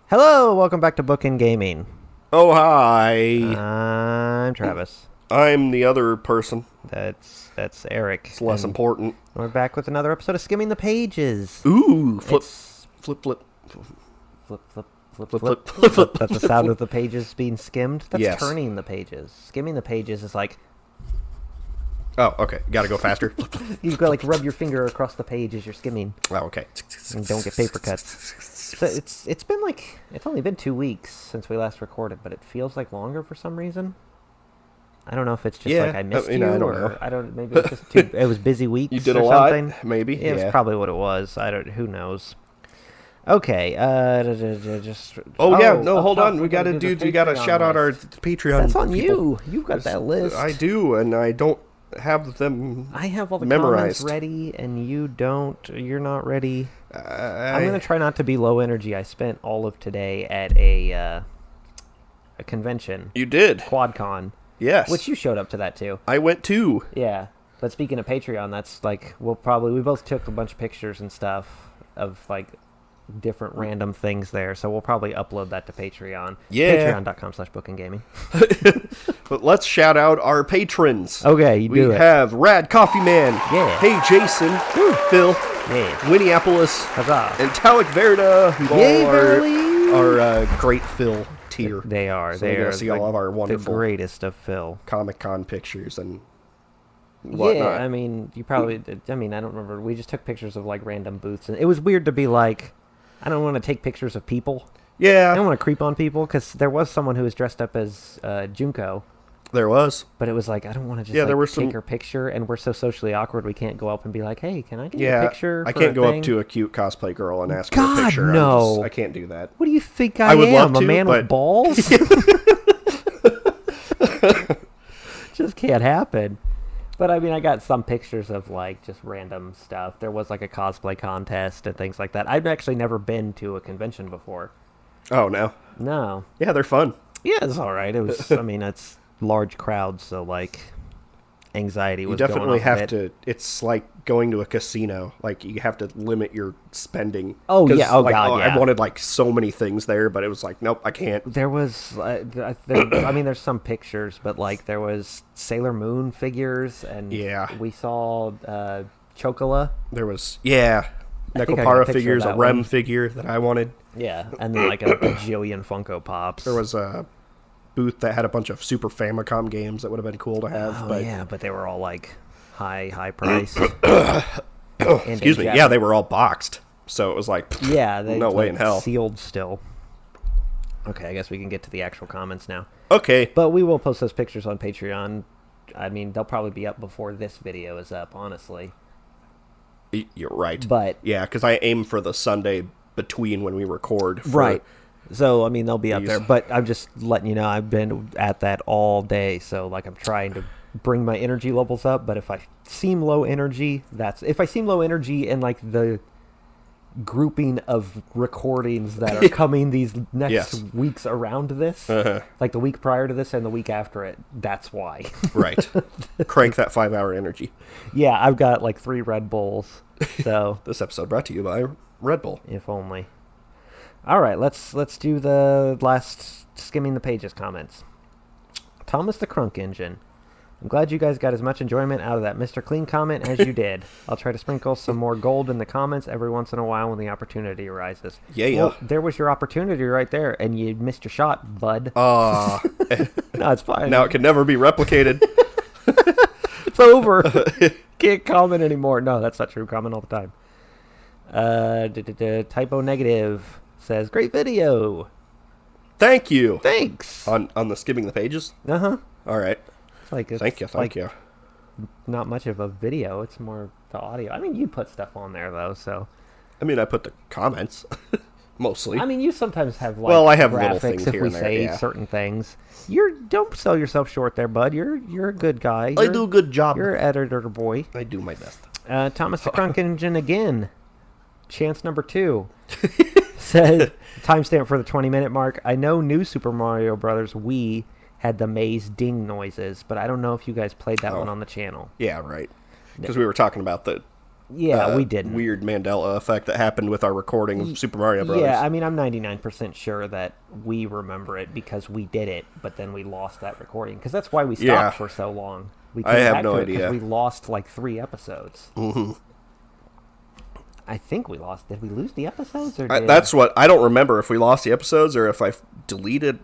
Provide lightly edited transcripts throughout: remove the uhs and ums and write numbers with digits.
Hello, welcome back to Bookend Gaming. Oh, hi. I'm Travis. I'm the other person. That's Eric. It's less and important. We're back with another episode of Skimming the Pages. Ooh, flip. Flip, flip, flip. That's the sound of the pages being skimmed. That's Yes. turning the pages. Skimming the pages is like Oh, okay. Gotta go faster. you go like rub your finger across the page as you're skimming Oh, okay. and don't get paper cuts. So it's been like it's only been 2 weeks since we last recorded, but it feels like longer for some reason. I don't know if it's just Yeah, like I missed you, I don't or know. I don't. Maybe it's just too. It was busy weeks. You did or a lot, something. maybe. It was Yeah. probably what it was. I don't. Who knows? Okay. Just. Oh, yeah. No, up hold top, on. We gotta the You gotta Patreon shout out our list. Patreon. That's on people. you. You've got that list. I do, and I don't have them. I have all the memorized. comments ready, and you don't. You're not ready. I'm I'm gonna try not to be low energy. I spent all of today at a convention, You did. QuadCon, Yes. which you showed up to that too. I went too. Yeah, but speaking of Patreon, that's like we both took a bunch of pictures and stuff of like different random things there, so we'll probably upload that to Patreon. Yeah. Patreon.com/bookandgaming. But let's shout out our patrons. Okay, you We do it. have Rad Coffee Man. Yeah. Hey Jason. Phil. Yeah. Winnieapolis. Huzzah. And Talik Verda, who Yay, all Verly. are great Phil tier. They are. So They we are gotta see all of our the wonderful greatest of Phil. Comic-Con pictures and Yeah, whatnot. I mean, you probably. I mean, I don't remember. We just took pictures of like random booths, and it was weird to be like, I don't want to take pictures of people. I Yeah, don't want to creep on people because there was someone who was dressed up as Junko. there was. But it was like, I don't want to just Yeah, there were take some- her picture, and we're so socially awkward, we can't go up and be like, hey, can I get your Yeah, picture I for can't a go thing? up to a cute cosplay girl and ask her a God, picture. no. I can't do that. What do you think I I would am, love a to, man with but- balls? Just can't happen. But, I mean, I got some pictures of, like, just random stuff. There was, like, a cosplay contest and things like that. I've actually never been to a convention before. Oh, no. No. Yeah, they're fun. Yeah, it's all right. It was, I mean, it's large crowds, so, like, anxiety You was definitely going off have a bit. to. It's like going to a casino. Like you have to limit your spending. Oh, 'Cause, yeah. Oh, like, God, yeah. I wanted like so many things there, but it was like, nope, I can't. There was, I mean, there's some pictures, but like there was Sailor Moon figures, and Yeah. we saw Chocola, There was I think I got a Nekopara picture figures, of a that Rem one. figure that I wanted. yeah, and then like a bajillion Funko Pops. There was a booth that had a bunch of Super Famicom games that would have been cool to have. oh but yeah, but they were all like high price. excuse me, yeah, they were all boxed, so it was like, yeah, they no way like, in hell. sealed still. Okay, I guess we can get to the actual comments now. Okay, But we will post those pictures on Patreon. I mean, they'll probably be up before this video is up, honestly. you're right. But Yeah, because I aim for the Sunday between when we record. For, right. So, I mean, they'll be up these- there. But I'm just letting you know, I've been at that all day. So, like, I'm trying to bring my energy levels up. But if I seem low energy, if I seem low energy in, like, the grouping of recordings that are coming these next Yes. weeks around this, Uh-huh. like the week prior to this and the week after it, that's why. Right. Crank that 5-hour energy. Yeah, I've got, like, 3 Red Bulls. So, This episode brought to you by Red Bull. if only. All right, let's do the last Skimming the Pages comments. Thomas the Crunk Engine. I'm glad you guys got as much enjoyment out of that Mr. Clean comment as you did. I'll try to sprinkle some more gold in the comments every once in a while when the opportunity arises. Yeah. Well, there was your opportunity right there, and you missed your shot, bud. No, No, it's fine. now it can never be replicated. It's over. Can't comment anymore. No, that's not true. Comment all the time. Typo negative says, great video. Thank you. Thanks. On the Skimming the Pages? Uh-huh. All right. It's like it's Thank you. like Not not much of a video. It's more the audio. I mean, you put stuff on there though, so I mean, I put the comments, mostly. I mean, you sometimes have like Well, I have little graphics things if here we and there, say yeah. certain things. Don't sell yourself short there, bud. You're a good guy. I do a good job. You're an editor boy. I do my best. Thomas the Crunk Engine again. Chance number 2 says timestamp for the 20-minute mark. I know new Super Mario Brothers Wii had the maze ding noises, but I don't know if you guys played that Oh. one on the channel. Yeah, right. Because we were talking about the Yeah, we didn't. weird Mandela effect that happened with our recording of Super Mario Bros. Yeah, I mean, I'm 99% sure that we remember it because we did it, but then we lost that recording. Because that's why we stopped for so long. We I have no idea. We lost like 3 episodes. Mm-hmm. I think we lost. Did we lose the episodes? Or that's what I don't remember if we lost the episodes or if I deleted.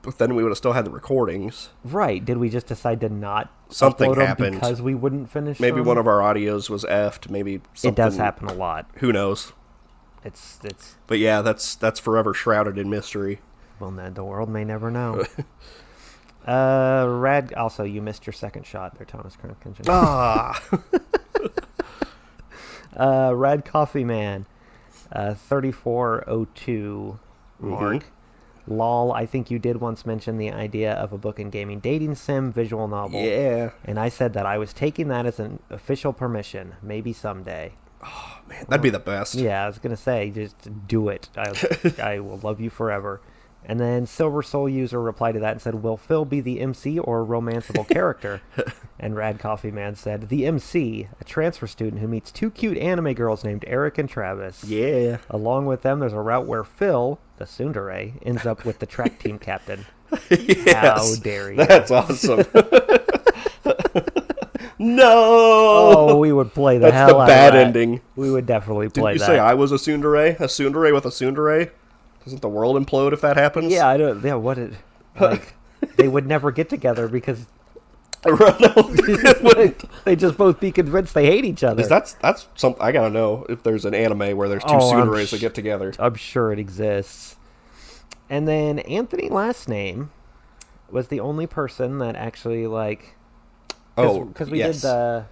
But then we would have still had the recordings. Right. Did we just decide to not Something upload them happened because we wouldn't finish Maybe them? one of our audios was effed. Maybe something. It does happen a lot. Who knows? It's. But yeah, that's forever shrouded in mystery. Well, the world may never know. Rad. Also, you missed your second shot there, Thomas Crunkingen. Ah. Rad Coffee Man, 3402 mark. Mm-hmm. Lol, I think you did once mention the idea of a Bookend Gaming dating sim visual novel. Yeah. And I said that I was taking that as an official permission. Maybe someday. Oh, man, that'd be the best. Yeah, I was going to say, just do it. I will love you forever. And then Silver Soul User replied to that and said, will Phil be the MC or a romanceable character? And Rad Coffee Man said, the MC, a transfer student who meets 2 cute anime girls named Eric and Travis. Yeah. Along with them, there's a route where Phil, the tsundere, ends up with the track team captain. Yes. How dare you. That's awesome. No! Oh, we would play the hell out of that. That's the bad ending. We would definitely play that. Did you say I was a tsundere? A tsundere with a tsundere? Doesn't the world implode if that happens? Yeah, I don't. Yeah, what it like? They would never get together because they just both be convinced they hate each other. That's something I gotta know if there's an anime where there's 2 tsunderes that get together. I'm sure it exists. And then Anthony last name was the only person that actually because we did the.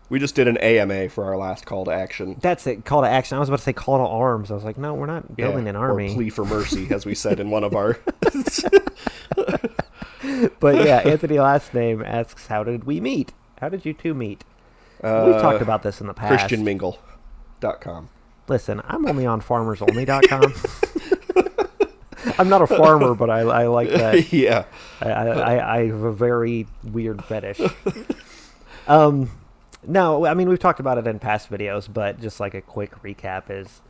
We just did an AMA for our last call to action. That's it, call to action. I was about to say call to arms. I was like, no, we're not building an army. Or plea for mercy, as we said in one of our... But yeah, Anthony last name asks, how did we meet? How did you two meet? We've talked about this in the past. ChristianMingle.com. Listen, I'm only on farmersonly.com. I'm not a farmer, but I like that. Yeah. I have a very weird fetish. No, I mean, we've talked about it in past videos, but just like a quick recap is...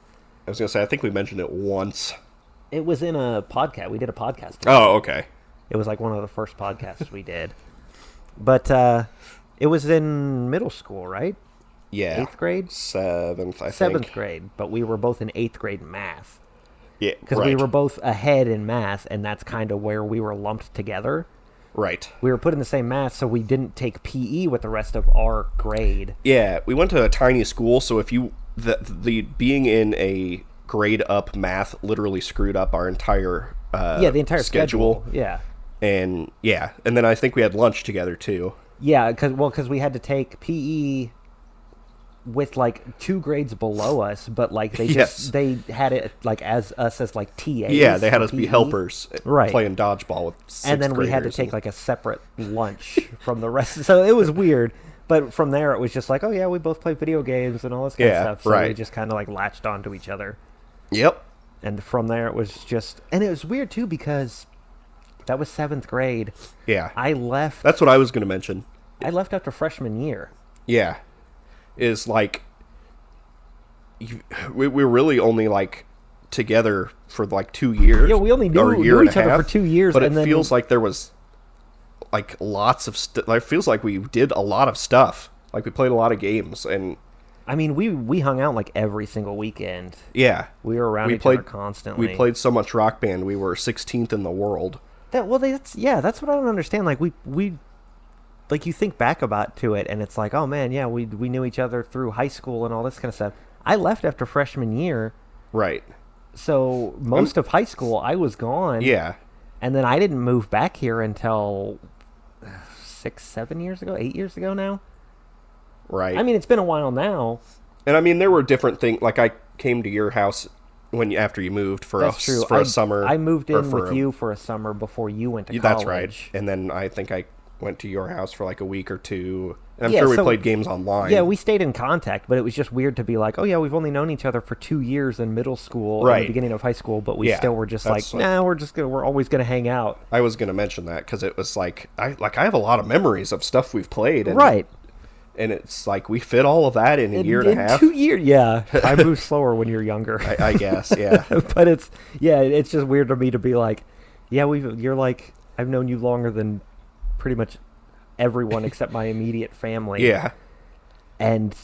I was going to say, I think we mentioned it once. It was in a podcast. We did a podcast. Oh, okay. It was like one of the first podcasts we did. But it was in middle school, right? Yeah. 8th grade? 7th, I think. 7th grade, but we were both in 8th grade math. Yeah, because we were both ahead in math, and that's kind of where we were lumped together. Right. We were put in the same math, so we didn't take PE with the rest of our grade. Yeah, we went to a tiny school, so if you the being in a grade up math literally screwed up our entire the entire schedule. Yeah. And then I think we had lunch together too. Yeah, because we had to take PE with like 2 grades below us, but like they they had it like as us as like TAs. Yeah, they had us be helpers, right, playing dodgeball with 6th and then we had to take like a separate lunch from the rest. So it was weird, but from there it was just like, oh yeah, we both play video games and all this kind of stuff. So we just kind of like latched onto each other. Yep. And from there it was just, and it was weird too because that was 7th grade. Yeah. I left. That's what I was going to mention. I left after freshman year. Yeah. Is like we're really only like together for like 2 years. Yeah, we only knew each other for 2 years, but and it feels like there was like lots of it feels like we did a lot of stuff. Like we played a lot of games, and I mean we hung out like every single weekend. Yeah, we were around each other constantly. We played so much Rock Band. We were 16th in the world. That's what I don't understand. Like we. Like, you think back to it, and it's like, oh, man, yeah, we knew each other through high school and all this kind of stuff. I left after freshman year. Right. So most of high school, I was gone. Yeah. And then I didn't move back here until 7 years ago, 8 years ago now. Right. I mean, it's been a while now. And, I mean, there were different things. Like, I came to your house after you moved for a summer. I moved in with you for a summer before you went to college. That's right. And then I think I went to your house for like a week or two. And I'm sure we played games online. Yeah, we stayed in contact, but it was just weird to be like, oh yeah, we've only known each other for 2 years in middle school and the beginning of high school, but we still were just like, nah, we're always gonna hang out. I was gonna mention that because it was like I have a lot of memories of stuff we've played, and, right? And it's like we fit all of that in a year and a half. 2 years, yeah. Time moves slower when you're younger. I guess, yeah. But it's just weird to me to be like, yeah, you're like, I've known you longer than pretty much everyone except my immediate family. Yeah. And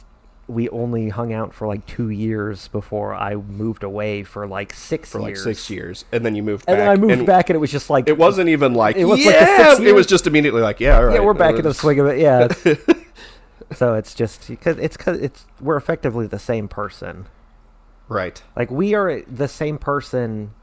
we only hung out for like 2 years before I moved away for like 6 years. For like 6 years. And then you moved back. And then I moved back, and it was just like... It wasn't even like, it was yeah! Like the 6 years. It was just immediately like, yeah, all right. Yeah, we're back in the swing of it, yeah. So it's just... Because we're effectively the same person. Right. Like, we are the same person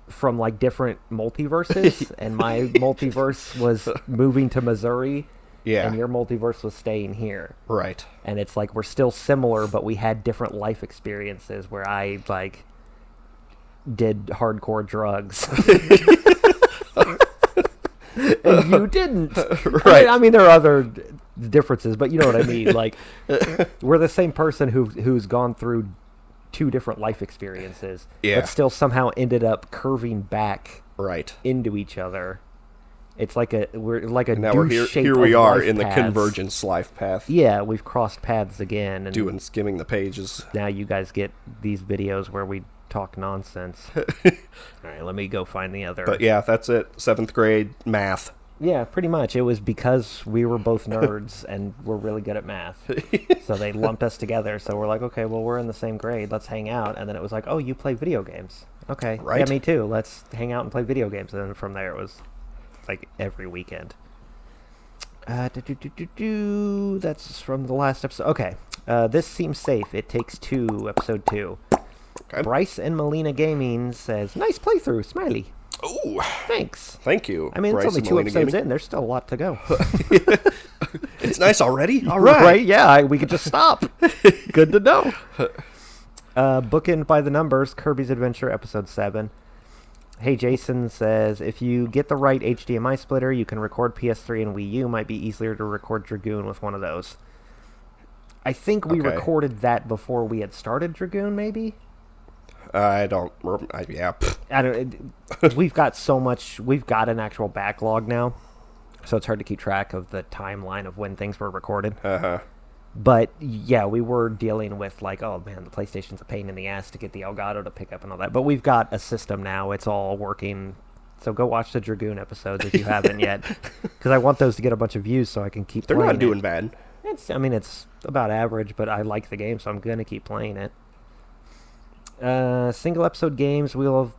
from, like, different multiverses, and my multiverse was moving to Missouri, and your multiverse was staying here. Right. And it's like, we're still similar, but we had different life experiences where I, like, did hardcore drugs. And you didn't. Right. I mean, there are other differences, but you know what I mean. Like, we're the same person who's gone through 2 different life experiences, but still somehow ended up curving back into each other. It's like we're like a now here we are in the convergence life path. Yeah, we've crossed paths again, and doing skimming the pages. Now you guys get these videos where we talk nonsense. All right, let me go find the other. But yeah, that's it. 7th grade math. Yeah, pretty much. It was because we were both nerds and we're really good at math. So they lumped us together. So we're like, okay, well, we're in the same grade. Let's hang out. And then it was like, oh, you play video games. Okay. Right. Yeah, me too. Let's hang out and play video games. And then from there, it was like every weekend. That's from the last episode. Okay. This seems safe. It Takes Two, episode 2. Okay. Bryce and Melina Gaming says, nice playthrough, smiley. Oh, thanks. Thank you. I mean, Bryce, it's only 2 episodes in. There's still a lot to go. It's nice already? All right. Right, yeah, we could just stop. Good to know. Bookend by the Numbers, Kirby's Adventure, episode 7. Hey, Jason says, if you get the right HDMI splitter, you can record PS3 and Wii U. Might be easier to record Dragoon with one of those. I think we recorded that before we had started Dragoon, maybe? I don't... Yeah. I don't. We've got so much... We've got an actual backlog now, so it's hard to keep track of the timeline of when things were recorded. Uh-huh. But, yeah, we were dealing with, like, oh, man, the PlayStation's a pain in the ass to get the Elgato to pick up and all that. But we've got a system now. It's all working. So go watch the Dragoon episodes if you haven't yet. Because I want those to get a bunch of views so I can keep playing it. They're not doing bad. It's about average, but I like the game, so I'm going to keep playing it. Single episode games, Wheel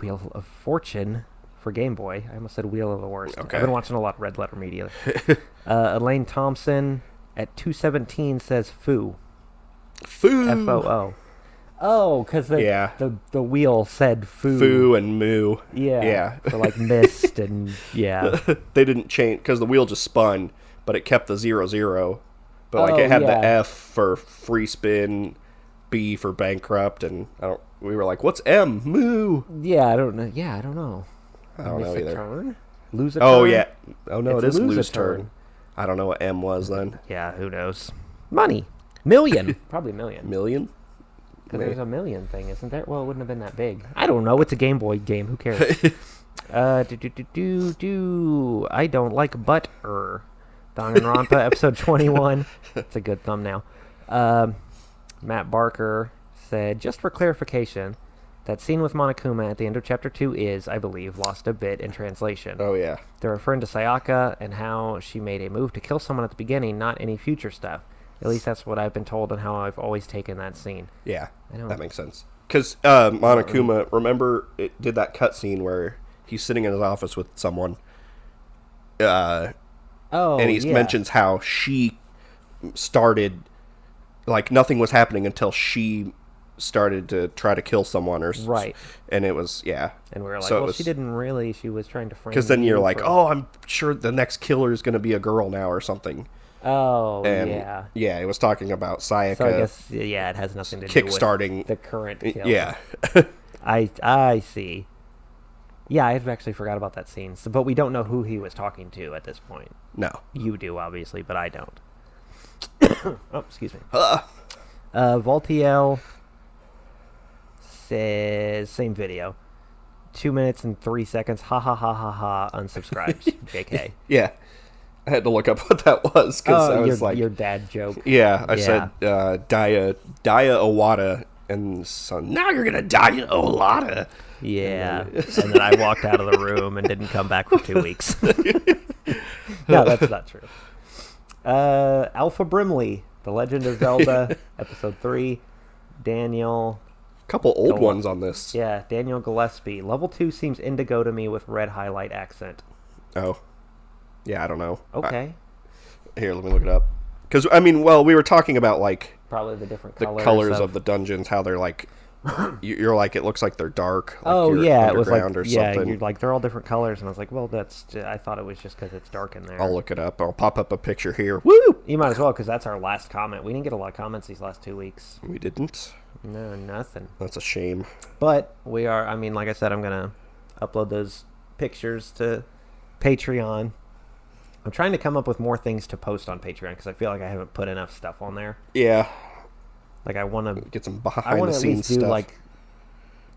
of Fortune for Game Boy. I almost said Wheel of the Worst. Okay. I've been watching a lot of Red Letter Media. Elaine Thompson at 217 says Foo. Foo. F-O-O. Oh, because the wheel said Foo. Foo and Moo. Yeah. For like mist and yeah. They didn't change because the wheel just spun, but it kept the 00. But like it had the F for free spin, B for bankrupt, and we were like, what's M? Moo. Yeah, I don't know. Yeah, I don't know. I don't know either. Turn? Lose a turn? Oh, yeah. Oh, no, it is lose turn. I don't know what M was then. Yeah, who knows? Money. Million. Probably million. Million? Because there's a million thing, isn't there? Well, it wouldn't have been that big. I don't know. It's a Game Boy game. Who cares? I don't like butter. Danganronpa, episode 21. It's a good thumbnail. Matt Barker said, just for clarification, that scene with Monokuma at the end of Chapter 2 is, I believe, lost a bit in translation. Oh, yeah. They're referring to Sayaka and how she made a move to kill someone at the beginning, not any future stuff. At least that's what I've been told and how I've always taken that scene. Yeah, that makes sense. Because Monokuma, remember, it did that cutscene where he's sitting in his office with someone. And he mentions how she started, like, nothing was happening until she started to try to kill someone. Right. And it was, yeah. And we were like, well, she didn't really. She was trying to frame. Because then you're like, oh, I'm sure the next killer is going to be a girl now or something. Oh, and yeah. Yeah, it was talking about Sayaka. So I guess, it has nothing to do with the current kill. Yeah. I see. Yeah, I actually forgot about that scene. So, but we don't know who he was talking to at this point. No. You do, obviously, but I don't. Oh, excuse me. Voltiel says, same video. 2 minutes and 3 seconds. Ha ha ha ha ha. Unsubscribed. JK. Yeah. I had to look up what that was because I was your dad joke. Yeah, I said Daya Owada, and so now you're gonna die Owada. Yeah, and then I walked out of the room and didn't come back for 2 weeks. No, that's not true. Alpha Brimley, The Legend of Zelda, Episode 3, Daniel. Couple old ones on this. Yeah, Daniel Gillespie. Level 2 seems indigo to me with red highlight accent. Oh. Yeah, I don't know. Okay. Here, let me look it up. Because, I mean, well, we were talking about, like... Probably the different colors of the dungeons, how they're, like... you're like, it looks like they're dark. Like it was like... or something. You're like, they're all different colors. And I was like, well, that's... I thought it was just because it's dark in there. I'll look it up. I'll pop up a picture here. Woo! You might as well, because that's our last comment. We didn't get a lot of comments these last 2 weeks. We didn't? No, nothing. That's a shame. But we are... I mean, like I said, I'm going to upload those pictures to Patreon. I'm trying to come up with more things to post on Patreon because I feel like I haven't put enough stuff on there. Yeah. Like I want to get some behind the scenes stuff. Do like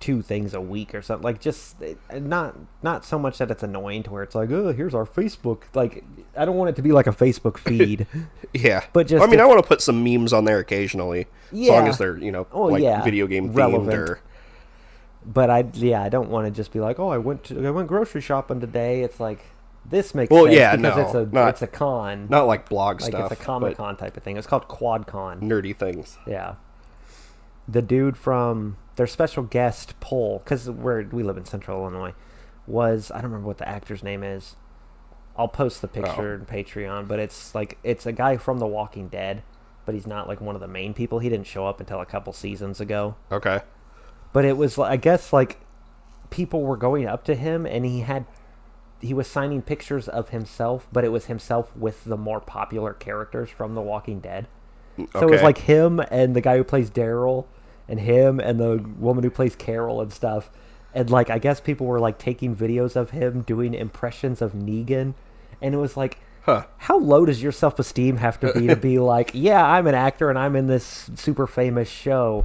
2 things a week or something. Like just not so much that it's annoying to where it's like, oh, here's our Facebook. Like I don't want it to be like a Facebook feed. Yeah. But just I mean, I want to put some memes on there occasionally. Yeah. As long as they're, video game relevant. themed. But I don't want to just be like, oh, I went grocery shopping today. It's like this makes sense because it's a con. Not like blog like stuff. It's a Comic-Con type of thing. It's called QuadCon. Nerdy things. Yeah. The dude from their special guest poll, because we live in Central Illinois, was, I don't remember what the actor's name is. I'll post the picture on Patreon, but it's a guy from The Walking Dead, but he's not like one of the main people. He didn't show up until a couple seasons ago. Okay. But it was, I guess, like people were going up to him and he was signing pictures of himself, but it was himself with the more popular characters from The Walking Dead. So it was like him and the guy who plays Daryl and him and the woman who plays Carol and stuff. And like I guess people were like taking videos of him doing impressions of Negan, and it was like, how low does your self-esteem have to be like, yeah, I'm an actor and I'm in this super famous show,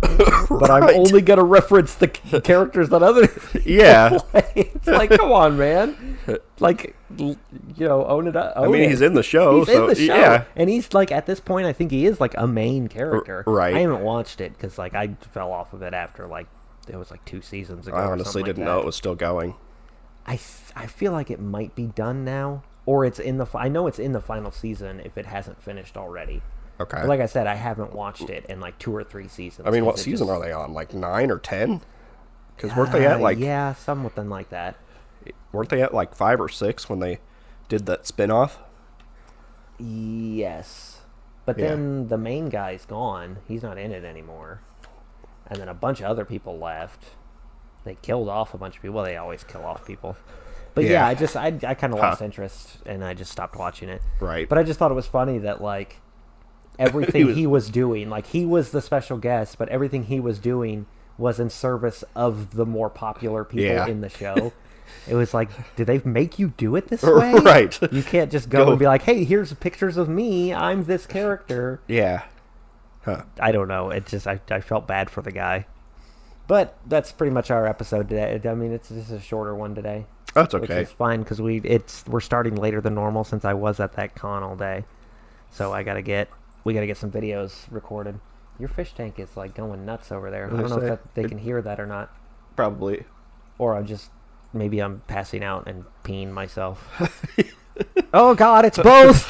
but I'm only going to reference the characters that other people play. It's like, come on, man. Like, own it up. I mean, he's in the show. He's in the show. Yeah. And he's like, at this point, I think he is like a main character. Right. I haven't watched it because like I fell off of it after like, it was like 2 seasons ago. I honestly didn't know it was still going. I feel like it might be done now. Or it's I know it's in the final season if it hasn't finished already. Okay. But like I said, I haven't watched it in like 2 or 3 seasons. I mean, what season are they on? Like 9 or 10? Because weren't they at like... Yeah, something like that. Weren't they at like 5 or 6 when they did that spin-off? Yes. But then the main guy's gone. He's not in it anymore. And then a bunch of other people left. They killed off a bunch of people. Well, they always kill off people. But yeah, I kind of lost interest, and I just stopped watching it. Right. But I just thought it was funny that, like, everything he was doing, like, he was the special guest, but everything he was doing was in service of the more popular people in the show. It was like, did they make you do it this way? Right. You can't just go and be like, hey, here's pictures of me. I'm this character. Yeah. Huh. I don't know. It just, I felt bad for the guy. But that's pretty much our episode today. I mean, it's just a shorter one today. That's okay. Which is fine because we're starting later than normal since I was at that con all day. So we gotta get some videos recorded. Your fish tank is like going nuts over there. I don't know if they can hear that or not. Probably. Or maybe I'm passing out and peeing myself. Oh God, it's both.